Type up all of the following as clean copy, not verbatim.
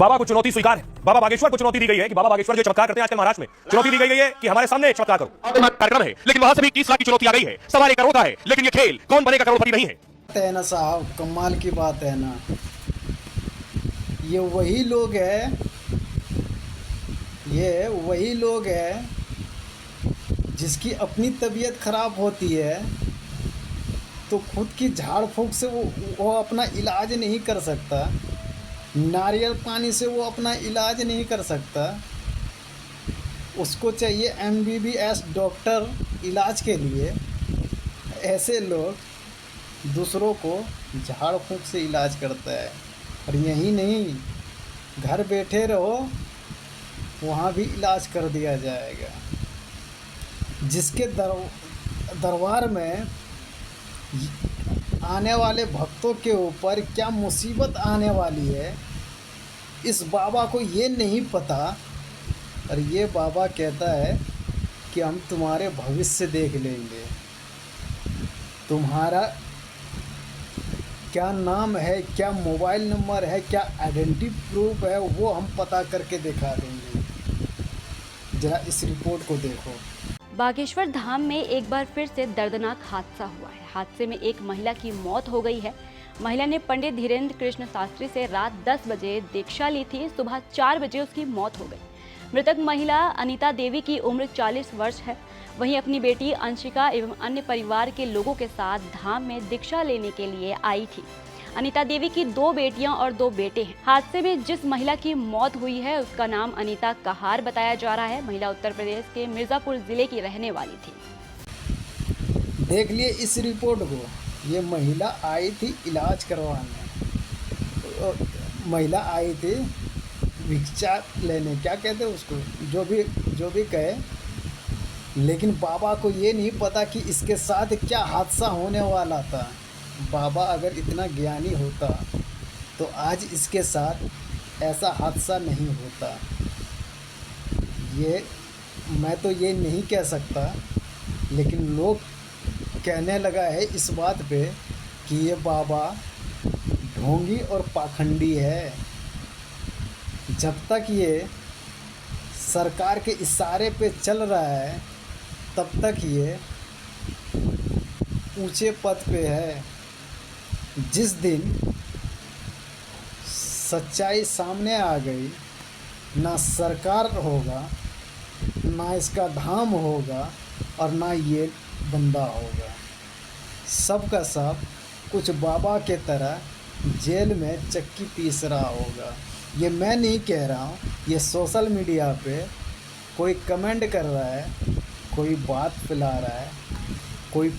बाबा को चुनौती स्वीकार है। बाबा बागेश्वर को चुनौती दी गई है कि बाबा बागेश्वर जो चमत्कार करते हैं आजकल महाराष्ट्र में, चुनौती दी गई है कि हमारे सामने एक चमत्कार करो। कार्यक्रम है, लेकिन वहां से भी 30 लाख की चुनौती आ गई है। सवाल 1 करोड़ का है, लेकिन ये खेल कौन बनेगा करोड़पति नहीं है ना साहब, कमाल की बात है ना। ये वही लोग हैं जिसकी अपनी तबीयत खराब होती है तो खुद की झाड़ फूंक से वो अपना इलाज नहीं कर सकता, नारियल पानी से वो अपना इलाज नहीं कर सकता। उसको चाहिए MBBS डॉक्टर इलाज के लिए। ऐसे लोग दूसरों को झाड़ फूंक से इलाज करता है। और यही नहीं, घर बैठे रहो वहाँ भी इलाज कर दिया जाएगा। जिसके दरबार में आने वाले भक्तों के ऊपर क्या मुसीबत आने वाली है, इस बाबा को ये नहीं पता। और ये बाबा कहता है कि हम तुम्हारे भविष्य देख लेंगे, तुम्हारा क्या नाम है, क्या मोबाइल नंबर है, क्या आइडेंटिटी प्रूफ है, वो हम पता करके दिखा देंगे। जरा इस रिपोर्ट को देखो। बागेश्वर धाम में एक बार फिर से दर्दनाक हादसा हुआ है। हादसे में एक महिला की मौत हो गई है। महिला ने पंडित धीरेन्द्र कृष्ण शास्त्री से रात 10 बजे दीक्षा ली थी। सुबह 4 बजे उसकी मौत हो गई। मृतक महिला अनीता देवी की उम्र 40 वर्ष है। वहीं अपनी बेटी अंशिका एवं अन्य परिवार के लोगों के साथ धाम में दीक्षा लेने के लिए आई थी। अनीता देवी की 2 बेटियां और 2 बेटे हैं। हादसे में जिस महिला की मौत हुई है उसका नाम अनीता कहार बताया जा रहा है। महिला उत्तर प्रदेश के मिर्जापुर जिले की रहने वाली थी। देख लिए इस रिपोर्ट को। ये महिला आई थी इलाज करवाने, महिला आई थी भिक्षा लेने, क्या कहते हैं उसको, जो भी कहे। लेकिन बाबा को ये नहीं पता कि इसके साथ क्या हादसा होने वाला था। बाबा अगर इतना ज्ञानी होता तो आज इसके साथ ऐसा हादसा नहीं होता। ये मैं तो ये नहीं कह सकता, लेकिन लोग कहने लगा है इस बात पे कि ये बाबा ढोंगी और पाखंडी है। जब तक ये सरकार के इशारे पे चल रहा है तब तक ये ऊंचे पद पे है। जिस दिन सच्चाई सामने आ गई, ना सरकार होगा, ना इसका धाम होगा और ना ये बंदा होगा। सब का सब कुछ बाबा के तरह जेल में चक्की पीस रहा होगा। ये मैं नहीं कह रहा हूँ, ये सोशल मीडिया पे कोई कमेंट कर रहा है, कोई बात फैला रहा है, कोई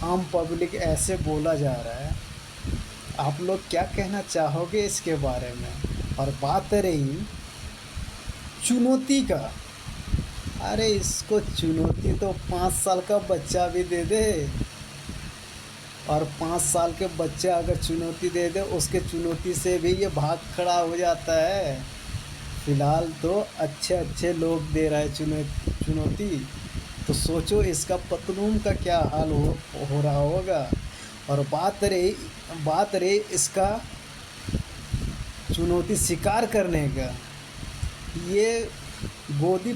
आम पब्लिक ऐसे बोला जा रहा है। आप लोग क्या कहना चाहोगे इसके बारे में। और बात रही चुनौती का, अरे इसको चुनौती तो 5 साल का बच्चा भी दे दे। और 5 साल के बच्चा अगर चुनौती दे दे, उसके चुनौती से भी ये भाग खड़ा हो जाता है। फ़िलहाल तो अच्छे लोग दे रहा है चुनौती, तो सोचो इसका पतलून का क्या हाल हो रहा होगा। और बात रही इसका चुनौती स्वीकार करने का, ये गोदी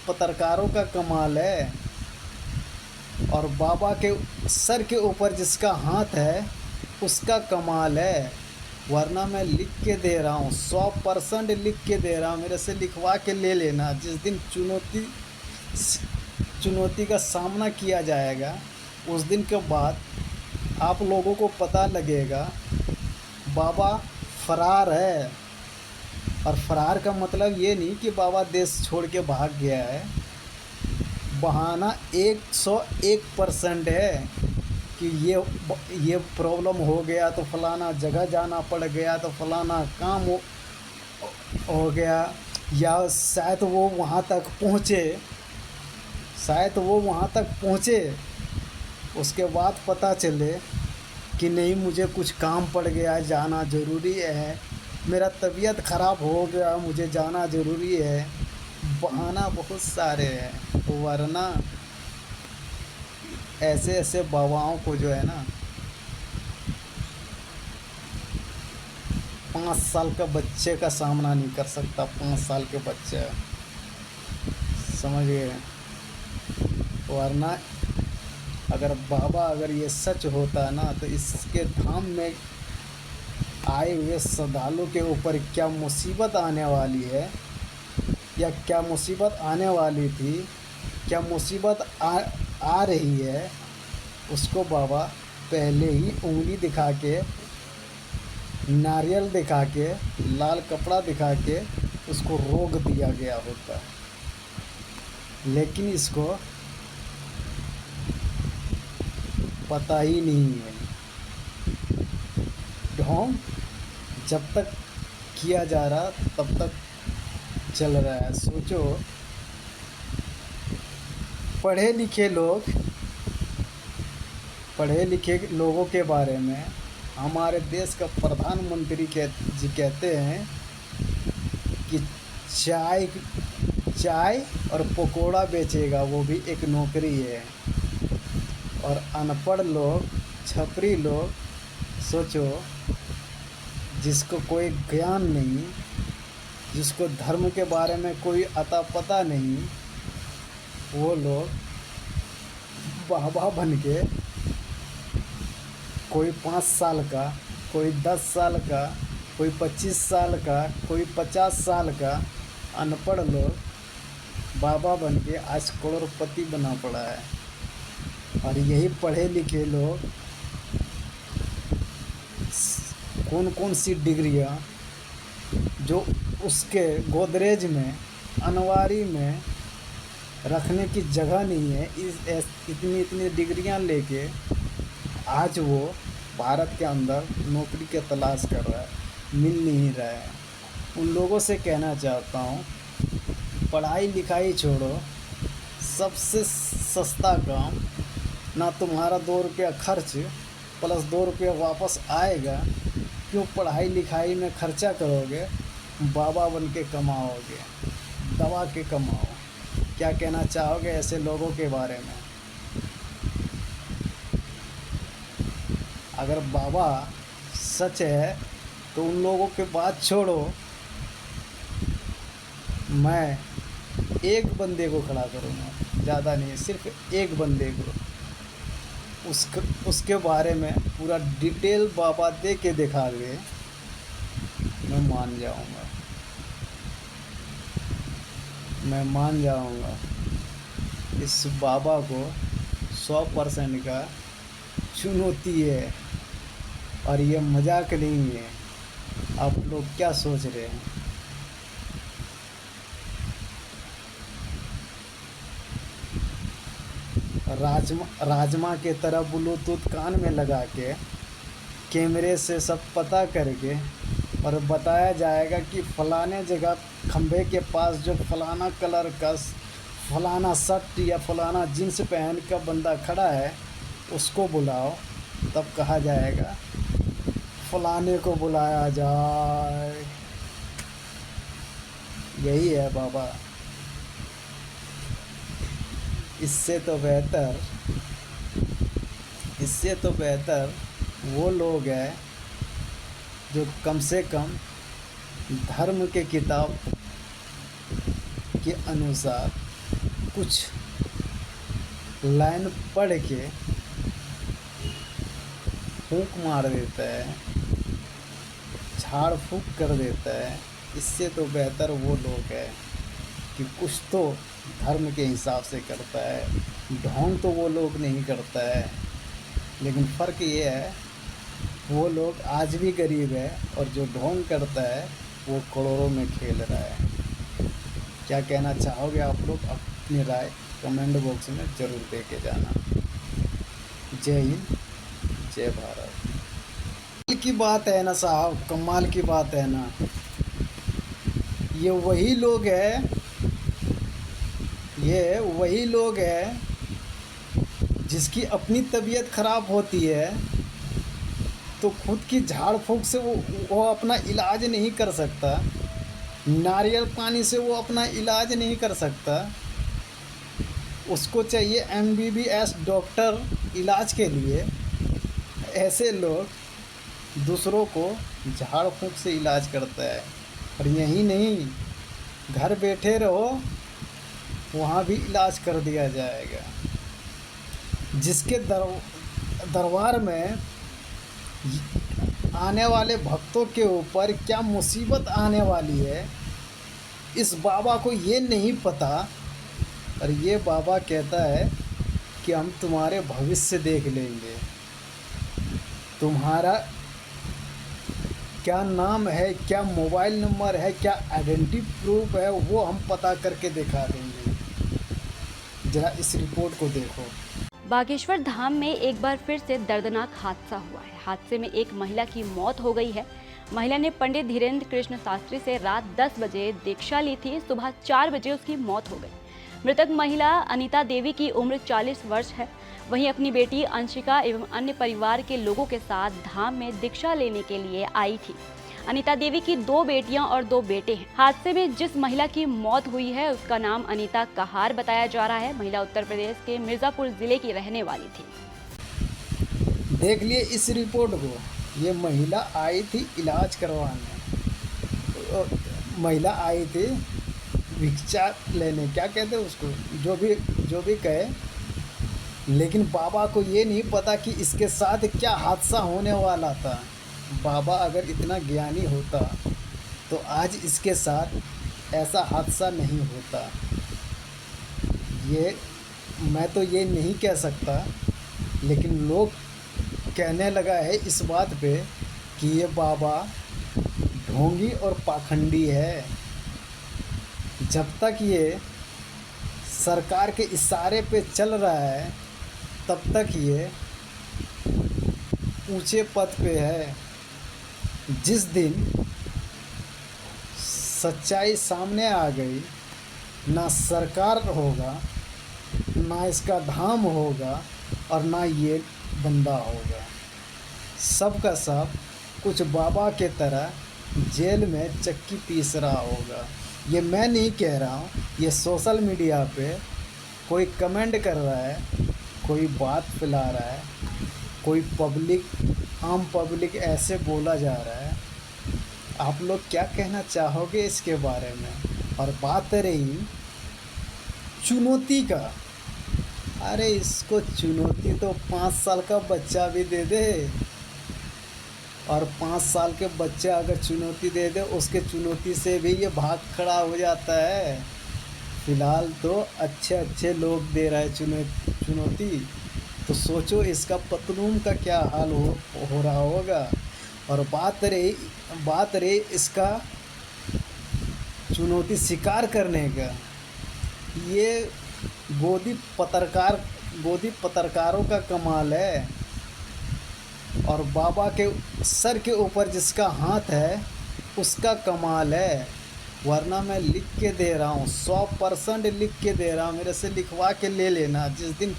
पत्रकारों का कमाल है। और बाबा के सर के ऊपर जिसका हाथ है उसका कमाल है। वरना मैं लिख के दे रहा हूँ, 100% लिख के दे रहा हूँ, मेरे से लिखवा के ले लेना। जिस दिन चुनौती का सामना किया जाएगा, उस दिन के बाद आप लोगों को पता लगेगा बाबा फरार है। और फरार का मतलब ये नहीं कि बाबा देश छोड़ के भाग गया है। बहाना 101% है कि ये प्रॉब्लम हो गया तो फलाना जगह जाना पड़ गया, तो फलाना काम हो गया, या शायद वो वहाँ तक पहुँचे, उसके बाद पता चले कि नहीं मुझे कुछ काम पड़ गया, जाना ज़रूरी है, मेरा तबीयत ख़राब हो गया, मुझे जाना ज़रूरी है। बहाना बहुत सारे हैं। तो वरना ऐसे बाबाओं को जो है ना 5 साल का बच्चे का सामना नहीं कर सकता। 5 साल के बच्चे, समझ गए? वरना अगर बाबा, अगर ये सच होता ना तो इसके धाम में आए हुए श्रद्धालु के ऊपर क्या मुसीबत आने वाली है, या क्या मुसीबत आने वाली थी, क्या मुसीबत आ रही है, उसको बाबा पहले ही उंगली दिखा के, नारियल दिखा के, लाल कपड़ा दिखा के उसको रोक दिया गया होता। लेकिन इसको पता ही नहीं है। ढोंग जब तक किया जा रहा तब तक चल रहा है। सोचो, पढ़े लिखे लोगों के बारे में हमारे देश का प्रधानमंत्री जी कहते हैं कि चाय और पकोड़ा बेचेगा, वो भी एक नौकरी है। और अनपढ़ लोग, छपरी लोग, सोचो, जिसको कोई ज्ञान नहीं, जिसको धर्म के बारे में कोई अता पता नहीं, वो लोग बाबा बन के कोई 5 साल का, कोई 10 साल का, कोई 25 साल का, कोई 50 साल का अनपढ़ लोग बाबा बन के आज करोड़पति बना पड़ा है। और यही पढ़े लिखे लोग कौन कौन सी डिग्रियां जो उसके गोदरेज में, अनवारी में रखने की जगह नहीं है, इतनी डिग्रियां लेके आज वो भारत के अंदर नौकरी की तलाश कर रहा है, मिल नहीं रहा है। उन लोगों से कहना चाहता हूँ, पढ़ाई लिखाई छोड़ो, सबसे सस्ता काम, ना तुम्हारा 2 रुपया खर्च प्लस 2 रुपया वापस आएगा। क्यों पढ़ाई लिखाई में खर्चा करोगे? बाबा बन के कमाओगे, दबा के कमाओ। क्या कहना चाहोगे ऐसे लोगों के बारे में? अगर बाबा सच है तो उन लोगों के बात छोड़ो, मैं एक बंदे को खड़ा करूँगा, ज़्यादा नहीं, सिर्फ एक बंदे को, उसके बारे में पूरा डिटेल बाबा दे के दिखा दे, मैं मान जाऊँगा, मैं मान जाऊँगा। इस बाबा को 100% का चुनौती है, और ये मजाक नहीं है। आप लोग क्या सोच रहे हैं? राजमा के तरह ब्लूटूथ कान में लगा के कैमरे से सब पता करके और बताया जाएगा कि फलाने जगह खंभे के पास जो फलाना कलर का फलाना शर्ट या फलाना जींस पहन का बंदा खड़ा है, उसको बुलाओ। तब कहा जाएगा फलाने को बुलाया जाए। यही है बाबा। इससे तो बेहतर वो लोग हैं जो कम से कम धर्म के किताब के अनुसार कुछ लाइन पढ़ के फूंक मार देता है, झाड़ फूंक कर देता है। इससे तो बेहतर वो लोग हैं कि कुछ तो धर्म के हिसाब से करता है। ढोंग तो वो लोग नहीं करता है, लेकिन फ़र्क ये है वो लोग आज भी गरीब है और जो ढोंग करता है वो करोड़ों में खेल रहा है। क्या कहना चाहोगे आप लोग? अपनी राय कमेंट बॉक्स में ज़रूर दे के जाना। जय हिंद, जय भारत। कमाल की बात है ना साहब, कमाल की बात है ना। ये वही लोग हैं जिसकी अपनी तबीयत ख़राब होती है तो खुद की झाड़ फूंक से वो अपना इलाज नहीं कर सकता, नारियल पानी से वो अपना इलाज नहीं कर सकता। उसको चाहिए MBBS डॉक्टर इलाज के लिए। ऐसे लोग दूसरों को झाड़ फूंक से इलाज करता है। और यही नहीं, घर बैठे रहो वहाँ भी इलाज कर दिया जाएगा। जिसके दरबार में आने वाले भक्तों के ऊपर क्या मुसीबत आने वाली है, इस बाबा को ये नहीं पता। और ये बाबा कहता है कि हम तुम्हारे भविष्य देख लेंगे, तुम्हारा क्या नाम है, क्या मोबाइल नंबर है, क्या आइडेंटिटी प्रूफ है, वो हम पता करके दिखा देंगे। जरा इस रिपोर्ट को देखो। बागेश्वर धाम में एक बार फिर से दर्दनाक हादसा हुआ है। हादसे में एक महिला की मौत हो गई है। महिला ने पंडित धीरेन्द्र कृष्ण शास्त्री से रात 10 बजे दीक्षा ली थी। सुबह 4 बजे उसकी मौत हो गई। मृतक महिला अनीता देवी की उम्र 40 वर्ष है। वहीं अपनी बेटी अंशिका एवं अन्य परिवार के लोगों के साथ धाम में दीक्षा लेने के लिए आई थी। अनीता देवी की 2 बेटियां और 2 बेटे हैं। हादसे में जिस महिला की मौत हुई है उसका नाम अनीता कहार बताया जा रहा है। महिला उत्तर प्रदेश के मिर्जापुर जिले की रहने वाली थी। देख लिए इस रिपोर्ट को। ये महिला आई थी इलाज करवाने, महिला आई थी भिक्षा लेने, क्या कहते हैं उसको, जो भी कहे। लेकिन बाबा को ये नहीं पता कि इसके साथ क्या हादसा होने वाला था। बाबा अगर इतना ज्ञानी होता तो आज इसके साथ ऐसा हादसा नहीं होता। ये मैं तो ये नहीं कह सकता, लेकिन लोग कहने लगा है इस बात पे कि ये बाबा ढोंगी और पाखंडी है। जब तक ये सरकार के इशारे पे चल रहा है तब तक ये ऊंचे पद पे है। जिस दिन सच्चाई सामने आ गई, ना सरकार होगा, ना इसका धाम होगा, और ना ये बंदा होगा। सब का सब कुछ बाबा के तरह जेल में चक्की पीस रहा होगा। ये मैं नहीं कह रहा हूँ, ये सोशल मीडिया पे कोई कमेंट कर रहा है, कोई बात फैला रहा है, कोई आम पब्लिक ऐसे बोला जा रहा है। आप लोग क्या कहना चाहोगे इसके बारे में। और बात रही चुनौती का, अरे इसको चुनौती तो 5 साल का बच्चा भी दे दे, और 5 साल के बच्चा अगर चुनौती दे दे, उसके चुनौती से भी ये भाग खड़ा हो जाता है। फ़िलहाल तो अच्छे लोग दे रहा है चुनौती, तो सोचो इसका पतलून का क्या हाल हो रहा होगा। और बात रही इसका चुनौती स्वीकार करने का, ये गोदी पत्रकारों का कमाल है। और बाबा के सर के ऊपर जिसका हाथ है उसका कमाल है। वरना मैं लिख के दे रहा हूँ, 100% लिख के दे रहा हूँ, मेरे से लिखवा के ले लेना। जिस दिन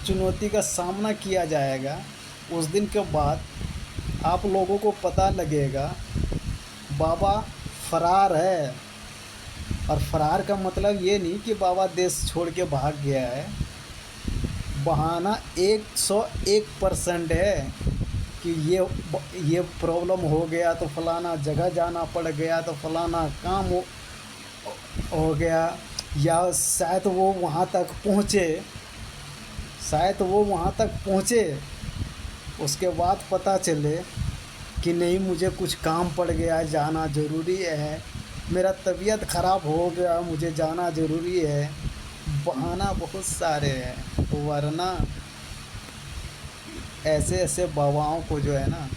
चुनौती का सामना किया जाएगा, उस दिन के बाद आप लोगों को पता लगेगा बाबा फरार है। और फरार का मतलब ये नहीं कि बाबा देश छोड़ के भाग गया है। बहाना 101% है कि ये प्रॉब्लम हो गया तो फलाना जगह जाना पड़ गया, तो फलाना काम हो गया, या शायद वो वहाँ तक पहुँचे, उसके बाद पता चले कि नहीं मुझे कुछ काम पड़ गया, जाना ज़रूरी है, मेरा तबीयत ख़राब हो गया, मुझे जाना ज़रूरी है। बहाना बहुत सारे हैं। वरना ऐसे बाबाओं को जो है ना,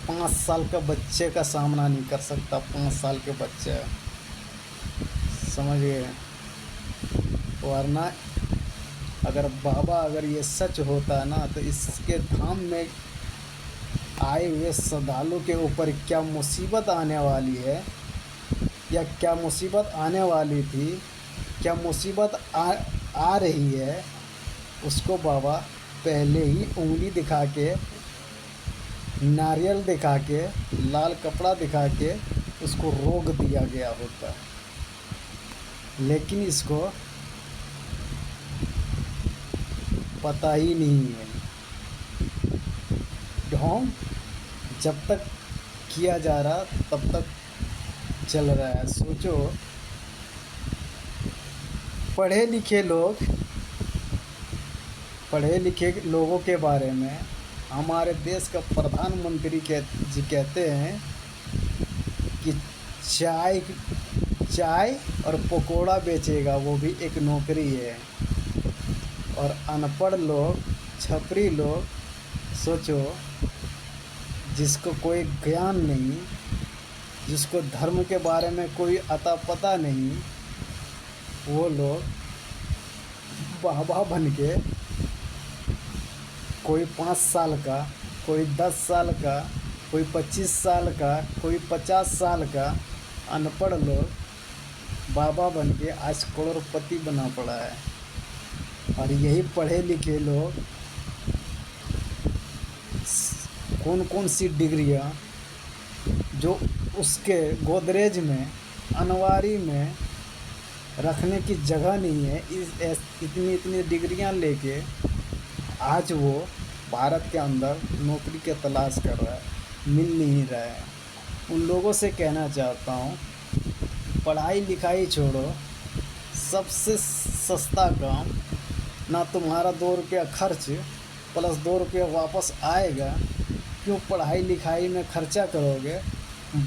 5 साल का बच्चे का सामना नहीं कर सकता। 5 साल के बच्चे, समझ गए। वरना अगर ये सच होता ना, तो इसके धाम में आए हुए श्रद्धालु के ऊपर क्या मुसीबत आने वाली है, या क्या मुसीबत आने वाली थी, क्या मुसीबत आ रही है, उसको बाबा पहले ही उंगली दिखा के, नारियल दिखा के, लाल कपड़ा दिखा के उसको रोक दिया गया होता। लेकिन इसको पता ही नहीं है। ढोंग जब तक किया जा रहा तब तक चल रहा है। सोचो, पढ़े लिखे लोगों के बारे में हमारे देश का प्रधानमंत्री जी कहते हैं कि चाय और पकोड़ा बेचेगा, वो भी एक नौकरी है। और अनपढ़ लोग, छपरी लोग, सोचो, जिसको कोई ज्ञान नहीं, जिसको धर्म के बारे में कोई अता पता नहीं, वो लोग बाबा बन के कोई 5 साल का, कोई 10 साल का, कोई 25 साल का, कोई 50 साल का अनपढ़ लोग बाबा बन के आज करोड़पति बना पड़ा है। और यही पढ़े लिखे लोग कौन कौन सी डिग्रियां जो उसके गोदरेज में, अनवारी में रखने की जगह नहीं है, इतनी डिग्रियां लेके आज वो भारत के अंदर नौकरी की तलाश कर रहा है, मिल नहीं रहा है। उन लोगों से कहना चाहता हूँ, पढ़ाई लिखाई छोड़ो, सबसे सस्ता काम, ना तुम्हारा 2 रुपया खर्च प्लस 2 रुपया वापस आएगा। क्यों पढ़ाई लिखाई में खर्चा करोगे?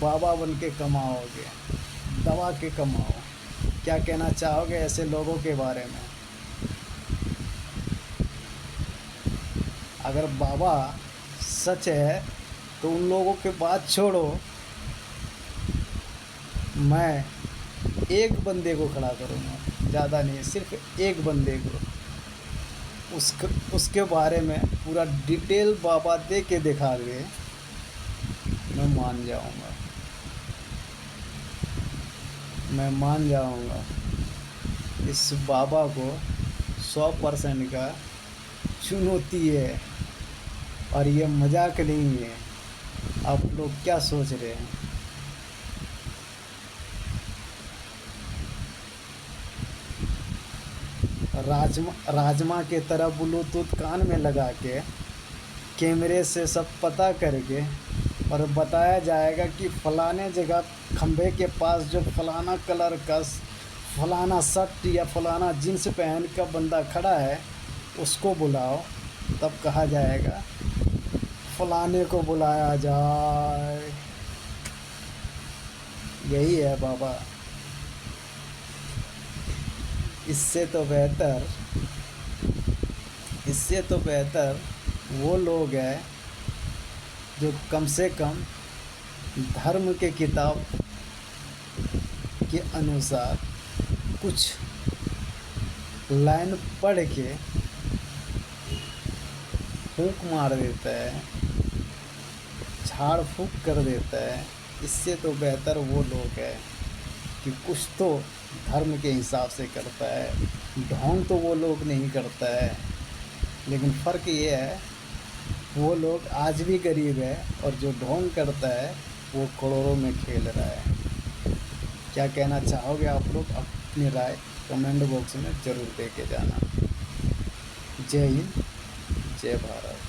बाबा बन के कमाओगे, दबा के कमाओ। क्या कहना चाहोगे ऐसे लोगों के बारे में? अगर बाबा सच है तो उन लोगों के बात छोड़ो, मैं एक बंदे को खड़ा करूँगा, ज़्यादा नहीं, सिर्फ एक बंदे को, उसके बारे में पूरा डिटेल बाबा दे के दिखा दे, मैं मान जाऊँगा, मैं मान जाऊँगा। इस बाबा को 100% का चुनौती है और ये मजाक नहीं है। आप लोग क्या सोच रहे हैं? राजमा के तरह ब्लूटूथ कान में लगा के कैमरे से सब पता करके और बताया जाएगा कि फलाने जगह खंभे के पास जो फलाना कलर का फलाना शर्ट या फलाना जीन्स पहन का बंदा खड़ा है, उसको बुलाओ। तब कहा जाएगा फलाने को बुलाया जाए। यही है बाबा। इससे तो बेहतर वो लोग हैं जो कम से कम धर्म के किताब के अनुसार कुछ लाइन पढ़ के फूंक मार देता है, झाड़ फूंक कर देता है। इससे तो बेहतर वो लोग हैं कि कुछ तो धर्म के हिसाब से करता है। ढोंग तो वो लोग नहीं करता है, लेकिन फ़र्क ये है वो लोग आज भी गरीब है और जो ढोंग करता है वो करोड़ों में खेल रहा है। क्या कहना चाहोगे आप लोग? अपनी राय कमेंट बॉक्स में ज़रूर दे के जाना। जय हिंद, जय भारत।